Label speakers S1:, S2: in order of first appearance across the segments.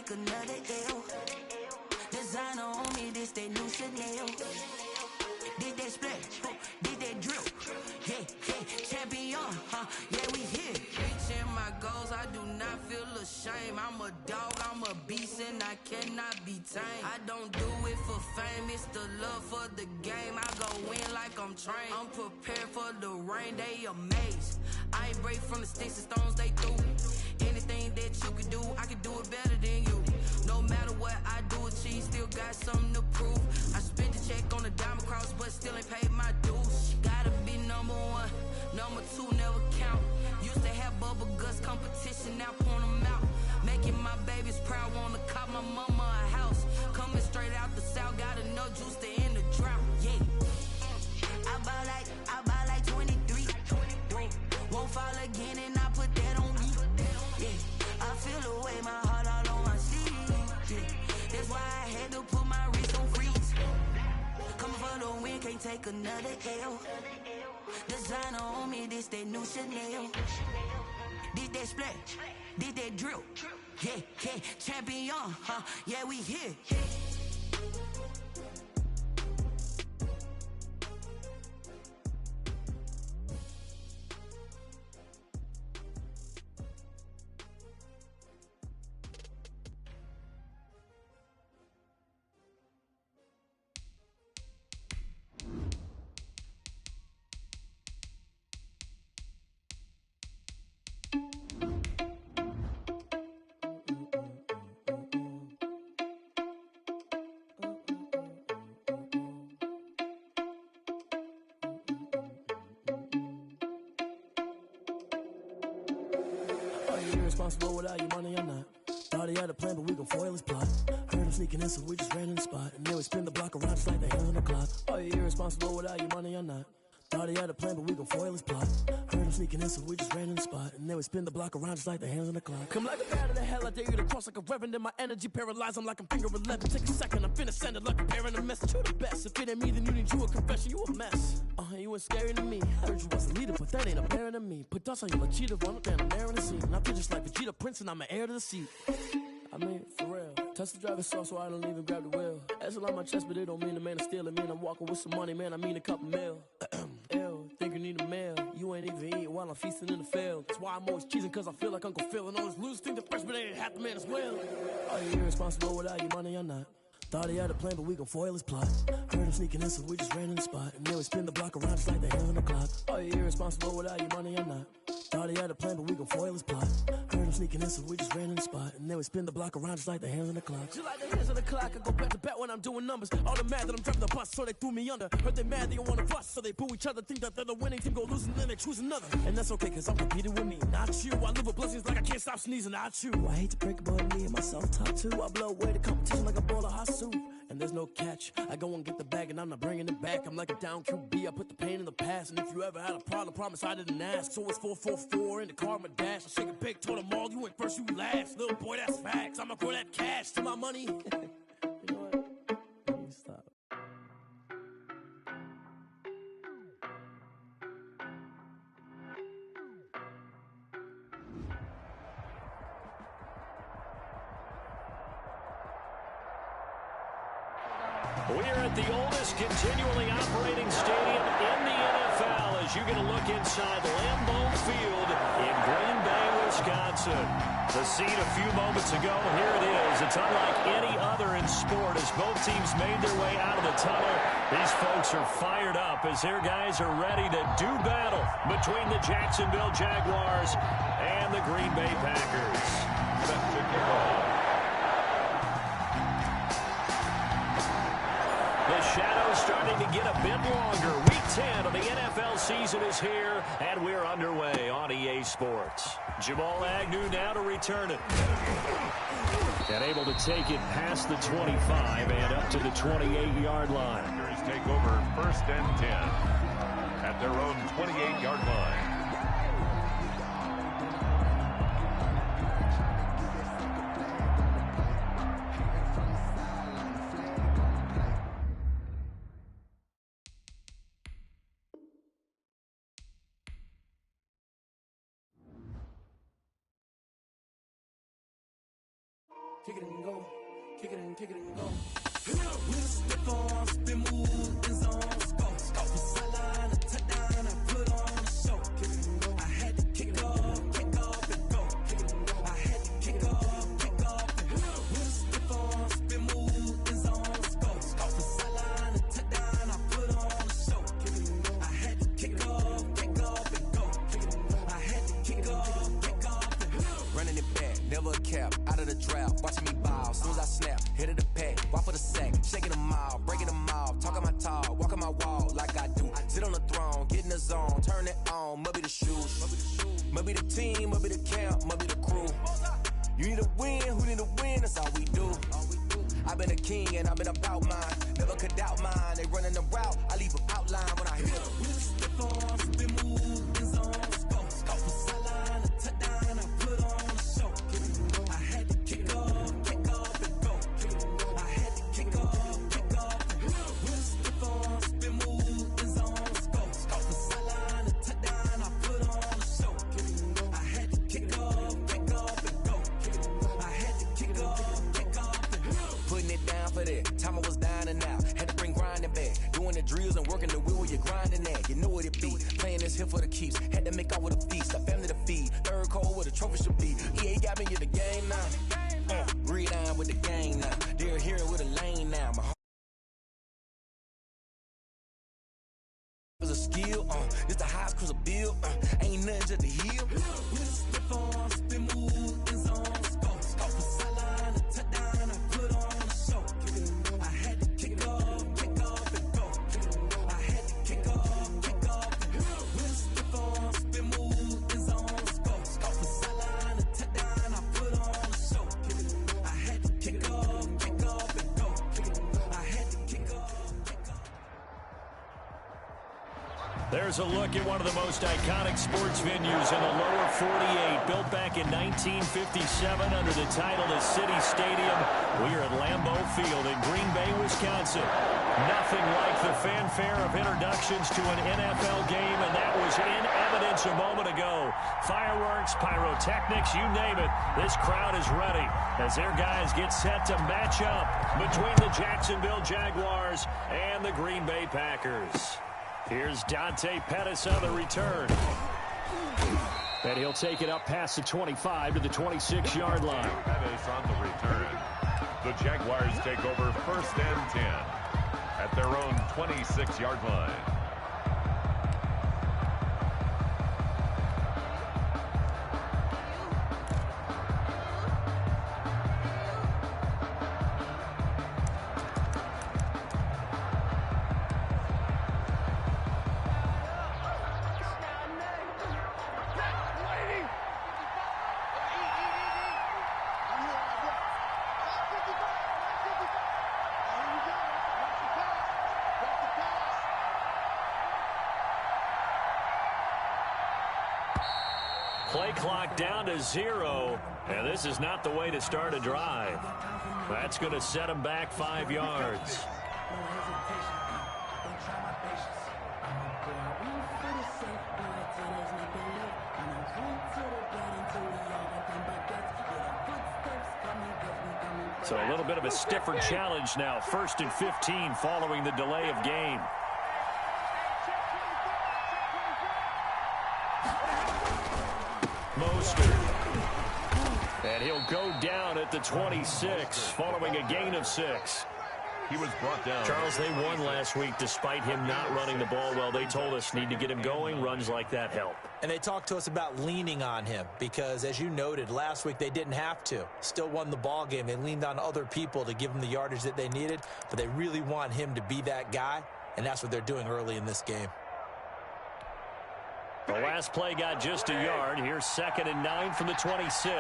S1: take another L. Designer on me, this that new Chanel. Did that splash, did that drill. Yeah, champion, yeah, we here. Reaching my goals, I do not feel ashamed. I'm a dog, I'm a beast, and I cannot be tamed. I don't do it for fame, it's the love for the game. I go in like I'm trained. I'm prepared for the rain, they amazed. I ain't break from the sticks and stones they threw. Anything that you can do, I can do it better than you. No matter what I do, achieve, still got something to prove. I spent the check on the diamond cross, but still ain't paid my dues. Gotta be number one, number two never count. Used to have bubble guts competition, now point them out. Making my babies proud, wanna cop my mama a house. Coming straight out the south, got enough juice to end the drought. Yeah, I buy like 23. Won't fall again, and I put that on me. Yeah, I feel the way, my heart all on my sleeve. Yeah, that's why I had to put my wrist on freeze. Coming for the win, can't take another L. Designer on me, this that new Chanel. Did that splash, did that drill. Yeah, champion, yeah, we here.
S2: Irresponsible without your money or not. Thought he had a plan, but we gon' foil his plot. Heard him sneaking in, so we just ran in the spot. And then we spin the block around just like the hands on the clock. Are you irresponsible without your money or not? Thought he had a plan, but we gon' foil his plot. Heard him sneaking in, so we just ran in the spot. And then we spin the block around just like the hands on the clock. Come like a bat of the hell, I dare you to cross like a reverend. And my energy paralyzed, I'm like I'm finger 11. Take a second, I'm finna send it like a parent a message. You the best, if it ain't me, then you need you a confession. You a mess, you ain't scary to me. I heard you was a leader, but that ain't apparent to me. Put dust on you like cheetah, run up and I'm airing the scene. And I feel just like Vegeta Prince and I'm an heir to the seat. I mean, for real. Touch the driver's soft, so I don't even grab the wheel. That's on my chest, but it don't mean the man is stealing. Mean I'm walking with some money, man, I mean a couple mil. Ew, think you need a meal. You ain't even eating while I'm feasting in the field. That's why I'm always cheesing, cause I feel like Uncle Phil. And all those losers think the freshman ain't half the man as well. Are you irresponsible without your money or not? Thought he had a plan, but we gon' foil his plot. Heard him sneaking in, so we just ran in the spot. And then we spin the block around just like the hands on the clock. Are you irresponsible without your money or not? Thought he had a plan, but we gon' foil his plot. Heard him sneaking in, so we just ran in the spot. And then we spin the block around just like the hands on the clock. Just like the hands on the clock, I go back to back when I'm doing numbers. All the mad that I'm driving the bus, so they threw me under. Heard they mad, they don't wanna bust, so they boo each other. Think that they're the winning team, go losing, then they choose another. And that's okay, cause I'm competing with me, not you. I live with blessings like I can't stop sneezing, not you. I hate to break it, but me and myself top two. I blow away the competition like a bowl of hot soup. And there's no catch. I go and get the bag and I'm not bringing it back. I'm like a down QB, I put the pain in the past. And if you ever had a problem, promise I didn't ask. So it's 4-4-4 in the car, my dash. I shake it big, told them all, you went first, you last. Little boy, that's facts. I'ma grow that cash to my money. You know what? Let me stop.
S3: We're at the oldest continually operating stadium in the NFL as you get a look inside Lambeau Field in Green Bay, Wisconsin. The scene a few moments ago, here it is. It's unlike any other in sport as both teams made their way out of the tunnel. These folks are fired up as their guys are ready to do battle between the Jacksonville Jaguars and the Green Bay Packers. Set to kick off. The shadow's starting to get a bit longer. Week 10 of the NFL season is here, and we're underway on EA Sports. Jamal Agnew now to return it. And able to take it past the 25 and up to the 28-yard line.
S4: Packers take over 1st and 10 at their own 28-yard line.
S2: kick it and go, kick it and go. With a stiff arm, spin move, in zone, scope. From sideline to touchdown, I put on a show. Kick it and go. I had to kick off and go. Kick it and go. I had to kick off and go. With a stiff arm, spin move, in zone, scope. From sideline to touchdown, I put on a show. Kick it and go. I had to kick off and go. Kick it and go. I had to kick off and go.
S5: Running it back, never a cap, out of the drought, watching me ball, soon as I snap, hit of the pack, walk for the sack, shaking them all, breaking them off, talking my talk, walking my wall like I do, sit on the throne, get in the zone, turn it on, must be the shoes, must be the team, must be the camp, must be the crew, you need a win, who need a win, that's all we do, I've been a king and I've been about mine, never could doubt mine, they running the route, I leave them outline when I hit them.
S2: With a stiff arm, spin move, in zone, scope. From sideline to touchdown, I put on a show. I had to kick off and go. I had to kick off and go. With a stiff arm, spin move, in zone, scope. From sideline to touchdown, I put on a show. I had to kick off and go. I had to kick off and go.
S5: Putting it down for that. Time I was down and out. Had to bring grinding back. Doing the drills and working the wheel where you're grinding at. You know what it be. Playing this here for the keeps. Had to make out with a feast. A family to feed. Third cold where the trophy should be. EA got me in the game now. Read on with the game now. They're here with a lane now. My heart is a skill. It's the highest cruiser bill. Ain't nothing just to heal.
S2: With a stiff arm, spin move, in zone, scope. From sideline to touchdown, I put on a show. I had to kick off and go. I had to kick off and go. With a stiff arm, spin move, in zone, scope. From sideline to touchdown, I put on a show. I had to kick off and go. I had to kick off and go.
S3: There's a look at one of the most iconic sports venues in the lower 48, built back in 1957 under the title of City Stadium. We are at Lambeau Field in Green Bay, Wisconsin. Nothing like the fanfare of introductions to an NFL game, and that was in evidence a moment ago. Fireworks, pyrotechnics, you name it. This crowd is ready as their guys get set to match up between the Jacksonville Jaguars and the Green Bay Packers. Here's Dante Pettis on the return. And he'll take it up past the 25 to the 26-yard line.
S4: Pettis on the return. The Jaguars take over 1st and 10 at their own 26-yard line.
S3: Play clock down to 0, and this is not the way to start a drive. That's going to set him back 5 yards. So a little bit of a stiffer challenge now. 1st and 15 following the delay of game. And he'll go down at the 26 following a gain of 6.
S4: He was brought down.
S3: Charles, they won last week despite him not running the ball well. They told us need to get him going. Runs like that help.
S6: And they talked to us about leaning on him because, as you noted, last week they didn't have to. Still won the ball game. They leaned on other people to give them the yardage that they needed, but they really want him to be that guy, and that's what they're doing early in this game.
S3: The last play got just a yard. Here's 2nd and 9 from the 26.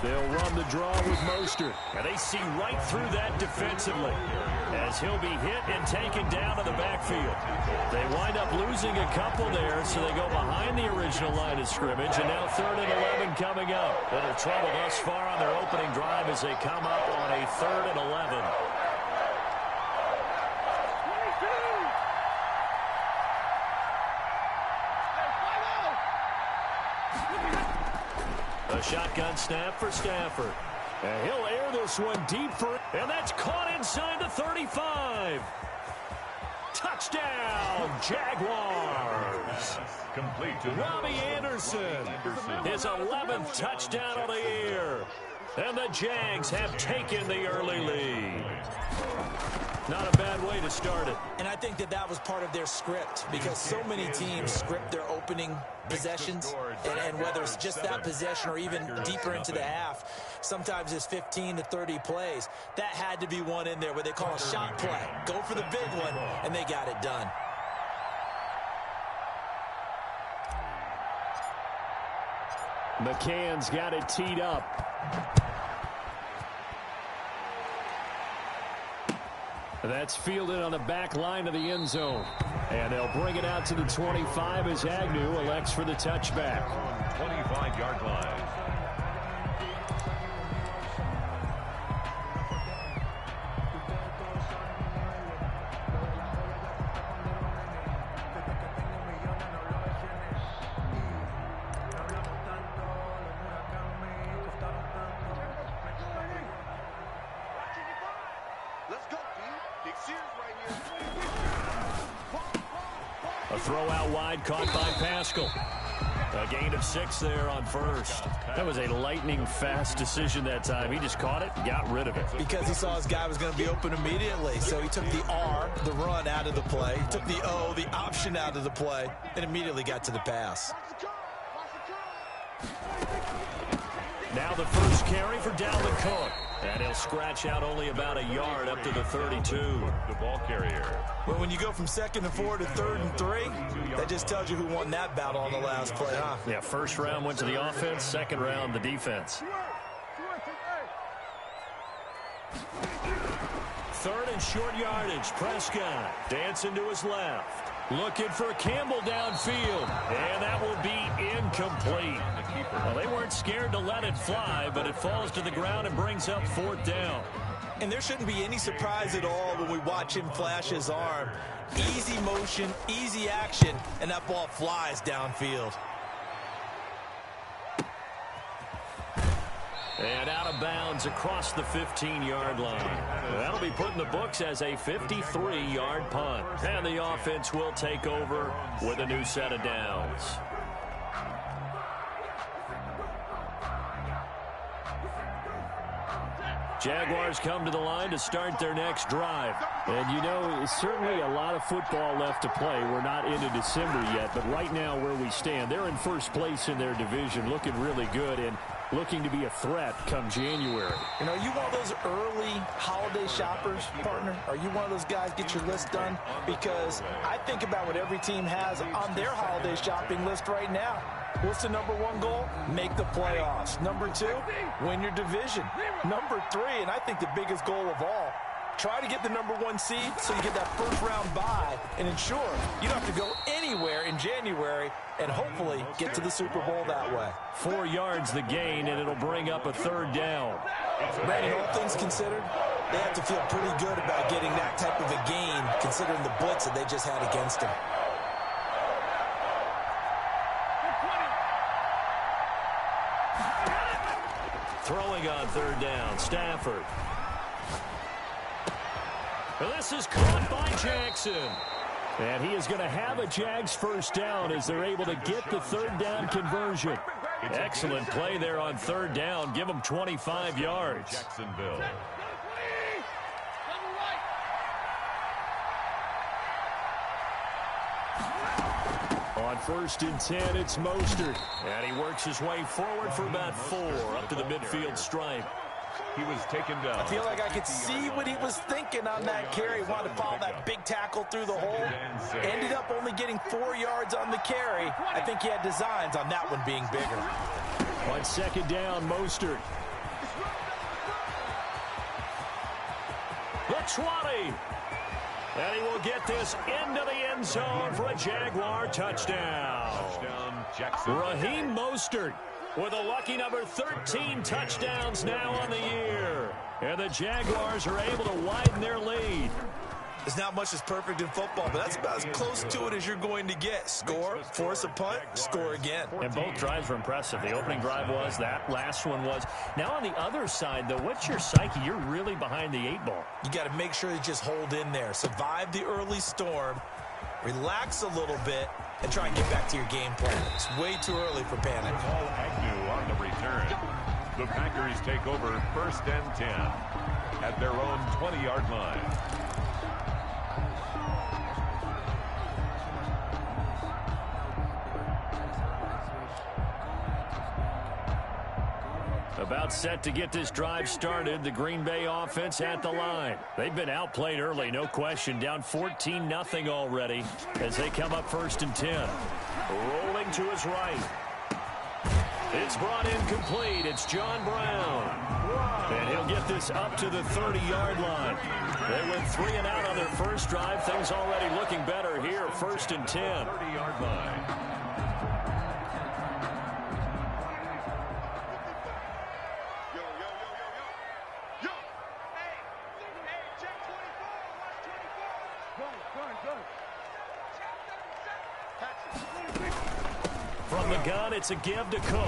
S3: They'll run the draw with Mostert. And they see right through that defensively as he'll be hit and taken down to the backfield. They wind up losing a couple there, so they go behind the original line of scrimmage. And now 3rd and 11 coming up. Little trouble thus far on their opening drive as they come up on a 3rd and 11. A shotgun snap for Stafford. And he'll air this one deep for, and that's caught inside the 35. Touchdown, Jaguars.
S4: Complete to
S3: Robbie Anderson, his 11th touchdown of the year. And the Jags have taken the early lead. Not a bad way to start it.
S6: And I think that was part of their script, because so many teams script their opening possessions, and whether it's just that possession or even deeper into the half, sometimes it's 15 to 30 plays. That had to be one in there where they call a shot play. Go for the big one, and they got it done.
S3: McCann's got it teed up. That's fielded on the back line of the end zone. And they'll bring it out to the 25 as Agnew elects for the touchback.
S4: 25-yard line.
S3: A throw out wide caught by Pascal. A gain of 6 there on first. That was a lightning fast decision that time. He just caught it and got rid of it.
S6: Because he saw his guy was going to be open immediately. So he took the R, the run, out of the play. He took the O, the option, out of the play, and immediately got to the pass.
S3: Now the first carry for Dalvin Cook. And he'll scratch out only about a yard up to the 32.
S4: The ball carrier.
S6: Well, when you go from 2nd and 4 to 3rd and 3, that just tells you who won that battle on the last play, huh?
S3: Yeah, first round went to the offense, second round the defense. 3rd and short yardage. Prescott dancing to his left. Looking for Campbell downfield. And that will be incomplete. Well, they weren't scared to let it fly, but it falls to the ground and brings up 4th down.
S6: And there shouldn't be any surprise at all when we watch him flash his arm. Easy motion, easy action, and that ball flies downfield.
S3: And out of bounds across the 15-yard line. That'll be put in the books as a 53-yard punt. And the offense will take over with a new set of downs. Jaguars come to the line to start their next drive.
S7: And, you know, certainly a lot of football left to play. We're not into December yet, but right now where we stand, they're in first place in their division, looking really good and looking to be a threat come January.
S6: You know, are you one of those early holiday shoppers, partner? Are you one of those guys get your list done? Because I think about what every team has on their holiday shopping list right now. What's the number 1 goal? Make the playoffs. Number 2, win your division. Number 3, and I think the biggest goal of all, try to get the number 1 seed so you get that first round bye and ensure you don't have to go anywhere in January and hopefully get to the Super Bowl that way.
S3: 4 yards the gain, and it'll bring up a 3rd down.
S6: Brandon, all things considered, they have to feel pretty good about getting that type of a gain considering the blitz that they just had against them.
S3: Throwing on 3rd down, Stafford. This is caught by Jackson.
S7: And he is going to have a Jags first down as they're able to get the 3rd down conversion.
S3: Excellent play there on 3rd down. Give them 25 yards.
S4: Jacksonville.
S7: On 1st and 10, it's Mostert.
S3: And he works his way forward for about 4 up to the midfield stripe.
S4: He was taken down.
S6: I feel like I could see what he was thinking on that carry. He wanted to follow that big tackle through the hole. Ended up only getting 4 yards on the carry. I think he had designs on that one being bigger.
S7: On 2nd down, Mostert.
S3: The 20. And he will get this into the end zone for a Jaguar touchdown. Raheem Mostert with a lucky number 13 touchdowns now on the year. And the Jaguars are able to widen their lead.
S6: There's not much that's perfect in football, but that's about as close to it as you're going to get. Score, force a punt, score again.
S7: And both drives were impressive. The opening drive was, that last one was. Now on the other side, though, what's your psyche? You're really behind the 8 ball.
S6: You got to make sure you just hold in there. Survive the early storm, relax a little bit, and try and get back to your game plan. It's way too early for panic.
S4: Paul Agnew on the return. The Packers take over 1st and 10 at their own 20-yard line.
S7: About set to get this drive started. The Green Bay offense at the line. They've been outplayed early, no question. Down 14-0 already as they come up 1st and 10. Rolling to his right. It's brought in complete. It's John Brown. And he'll get this up to the 30-yard line. They went 3 and out on their first drive. Things already looking better here. 1st and 10.
S4: 30-yard line.
S7: From the gun, it's a give to Cook.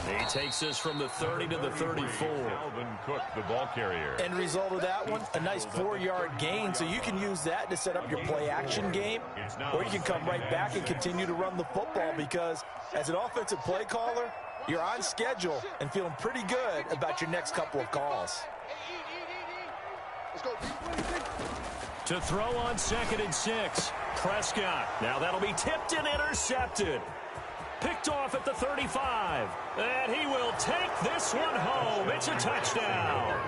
S7: He takes this from the 30 to the 34.
S4: Alvin Cook, the ball carrier.
S6: End result of that one, a nice 4-yard gain, so you can use that to set up your play-action game, or you can come right back and continue to run the football because as an offensive play caller, you're on schedule and feeling pretty good about your next couple of calls.
S7: To throw on 2nd and 6. Prescott. Now that'll be tipped and intercepted. Picked off at the 35. And he will take this one home. It's a touchdown.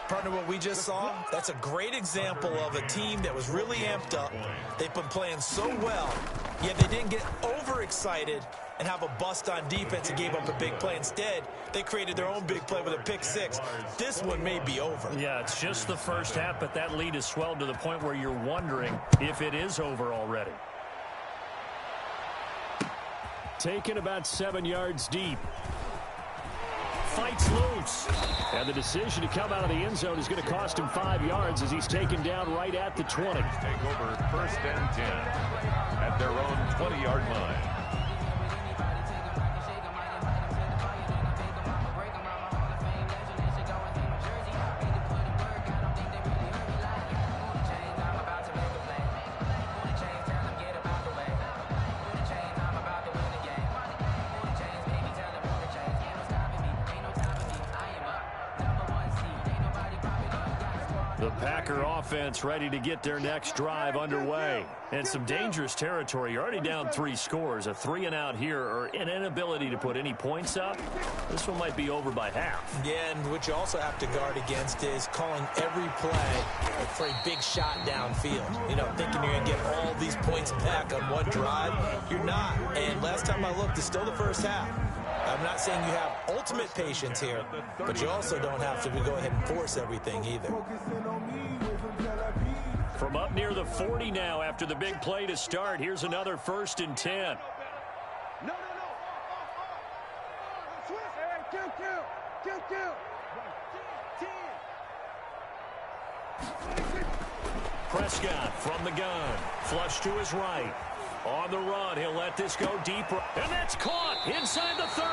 S6: Partner, what we just saw, that's a great example of a team that was really amped up. They've been playing so well, yet they didn't get overexcited and have a bust on defense and gave up a big play. Instead, they created their own big play with a pick-6. This one may be over.
S7: Yeah, it's just the first half, but that lead has swelled to the point where you're wondering if it is over already. Taken about 7 yards deep. Fights loose. And the decision to come out of the end zone is going to cost him 5 yards as he's taken down right at the 20.
S4: Take over 1st and 10 at their own 20-yard line.
S7: The Packer offense ready to get their next drive underway. And some dangerous territory. You're already down 3 scores. A 3 and out here or an inability to put any points up. This one might be over by half.
S6: Yeah, and what you also have to guard against is calling every play for a big shot downfield. You know, thinking you're going to get all these points back on one drive. You're not. And last time I looked, it's still the first half. I'm not saying you have ultimate patience here, but you also don't have to go ahead and force everything either.
S7: From up near the 40 now after the big play to start, here's another 1st and 10. Prescott from the gun. Flush to his right. On the run, he'll let this go deeper. And that's caught inside the 30.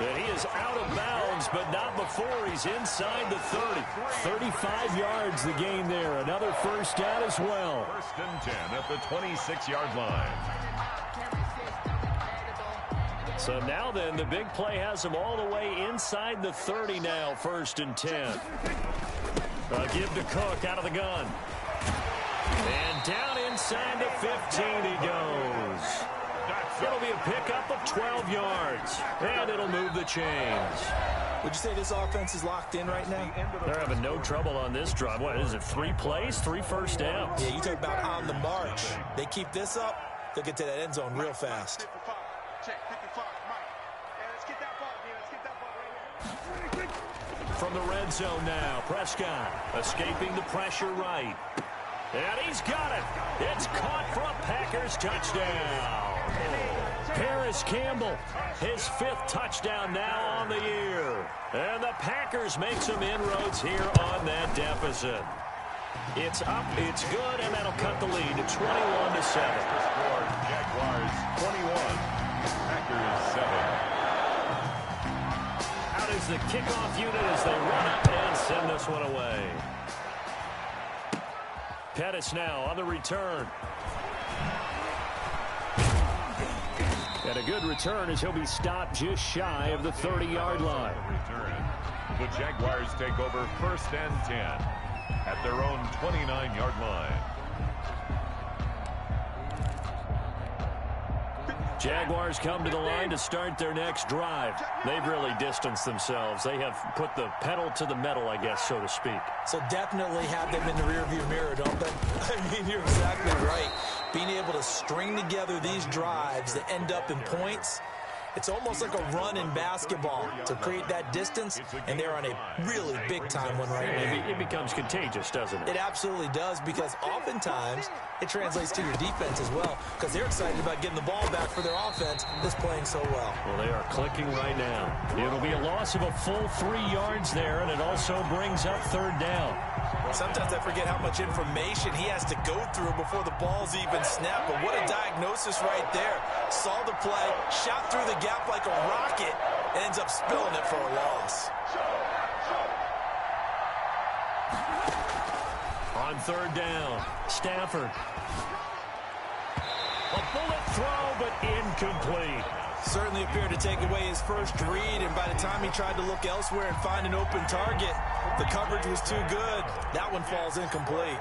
S7: And he is out of bounds, but not before he's inside the 30. 35 yards the gain there. Another first down as well.
S4: 1st and 10 at the 26-yard line.
S7: So now then, the big play has him all the way inside the 30 now. 1st and 10. Give to Cook out of the gun. And down inside the 15 he goes. It'll be a pickup of 12 yards. And it'll move the chains.
S6: Would you say this offense is locked in right now?
S7: They're having no trouble on this drive. What is it, 3 plays, 3 first downs?
S6: Yeah, you talk about on the march. They keep this up, they'll get to that end zone real fast.
S7: From the red zone now, Prescott escaping the pressure right. And he's got it. It's caught for a Packers touchdown.
S3: Paris Campbell, his 5th touchdown now on the year. And the Packers make some inroads here on that deficit. It's up, it's good, and that'll cut the lead to 21-7.
S4: Score, Jaguars 21, Packers 7.
S3: Out is the kickoff unit as they run up and send this one away. Pettis now on the return. And a good return as he'll be stopped just shy of the 30-yard line.
S4: The Jaguars take over 1st and 10 at their own 29-yard line.
S3: Jaguars come to the line to start their next drive. They've really distanced themselves. They have put the pedal to the metal, I guess, so to speak.
S6: So definitely have them in the rearview mirror, don't they? I mean, you're exactly right. Being able to string together these drives that end up in points, it's almost like a run in basketball to create that distance, and they're on a really big-time one right now.
S3: It becomes contagious, doesn't it?
S6: It absolutely does, because oftentimes it translates to your defense as well, because they're excited about getting the ball back for their offense that's playing so well.
S3: Well, they are clicking right now. It'll be a loss of a full 3 yards there, and it also brings up 3rd down.
S6: Sometimes I forget how much information he has to go through before the ball's even snapped, but what a diagnosis right there. Saw the play, shot through the gap like a rocket, ends up spilling it for a loss.
S3: On 3rd down, Stafford. A bullet throw, but incomplete.
S6: Certainly appeared to take away his first read, and by the time he tried to look elsewhere and find an open target, the coverage was too good. That one falls incomplete.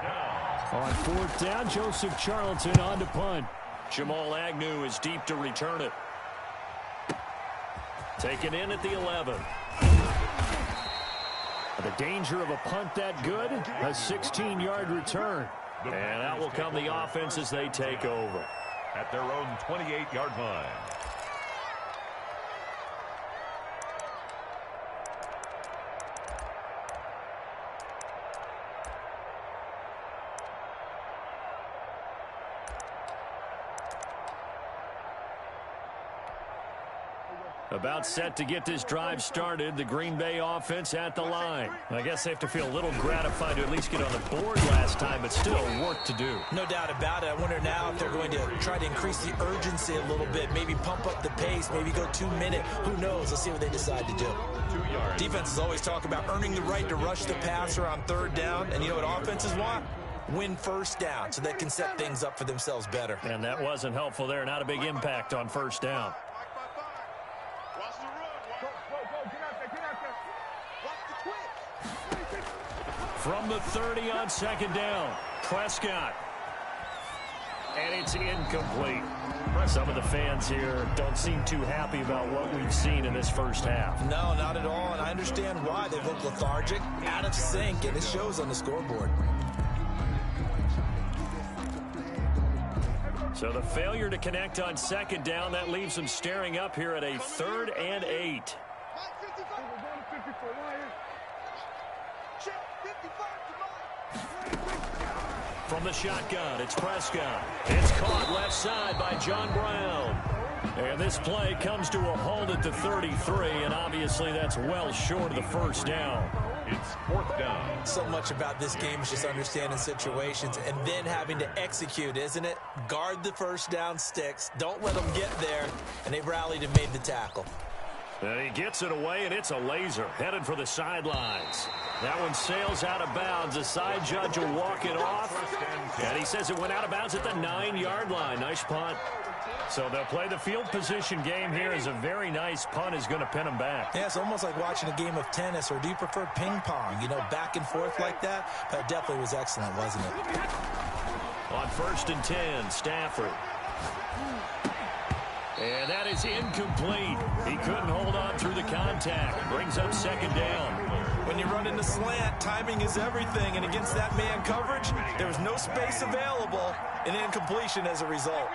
S7: On 4th down, Joseph Charlton on to punt.
S3: Jamal Agnew is deep to return it. Taken in at the 11.
S7: The danger of a punt that good, a 16-yard return.
S3: And out will come the offense as they take over.
S4: At their own 28-yard line.
S3: About set to get this drive started, the Green Bay offense at the line. I guess they have to feel a little gratified to at least get on the board last time, but still work to do.
S6: No doubt about it. I wonder now if they're going to try to increase the urgency a little bit, maybe pump up the pace, maybe go 2-minute. Who knows? Let's see what they decide to do.
S4: 2 yards.
S6: Defenses always talk about earning the right to rush the passer on 3rd down, and you know what offenses want? Win 1st down so they can set things up for themselves better.
S3: And that wasn't helpful there. Not a big impact on 1st down. From the 30 on 2nd down, Prescott. And it's incomplete. Some of the fans here don't seem too happy about what we've seen in this first half.
S6: No, not at all, and I understand why. They look lethargic, out of sync, and it shows on the scoreboard.
S3: So the failure to connect on 2nd down, that leaves them staring up here at a 3rd and 8. From the shotgun, it's Prescott. It's caught left side by John Brown. And this play comes to a halt at the 33, and obviously that's well short of the 1st down.
S4: It's 4th down.
S6: So much about this game is just understanding situations and then having to execute, isn't it? Guard the 1st down sticks. Don't let them get there. And they rallied and made the tackle.
S3: And he gets it away, and it's a laser headed for the sidelines. That one sails out of bounds. The side judge will walk it off. And he says it went out of bounds at the 9-yard line. Nice punt. So they'll play the field position game here as a very nice punt is going to pin them back.
S6: Yeah, it's almost like watching a game of tennis, or do you prefer ping pong? You know, back and forth like that? But it definitely was excellent, wasn't it?
S3: On 1st and 10, Stafford. And that is incomplete. He couldn't hold on through the contact. Brings up 2nd down.
S6: When you run in the slant, timing is everything. And against that man coverage, there was no space available, and incompletion as a result.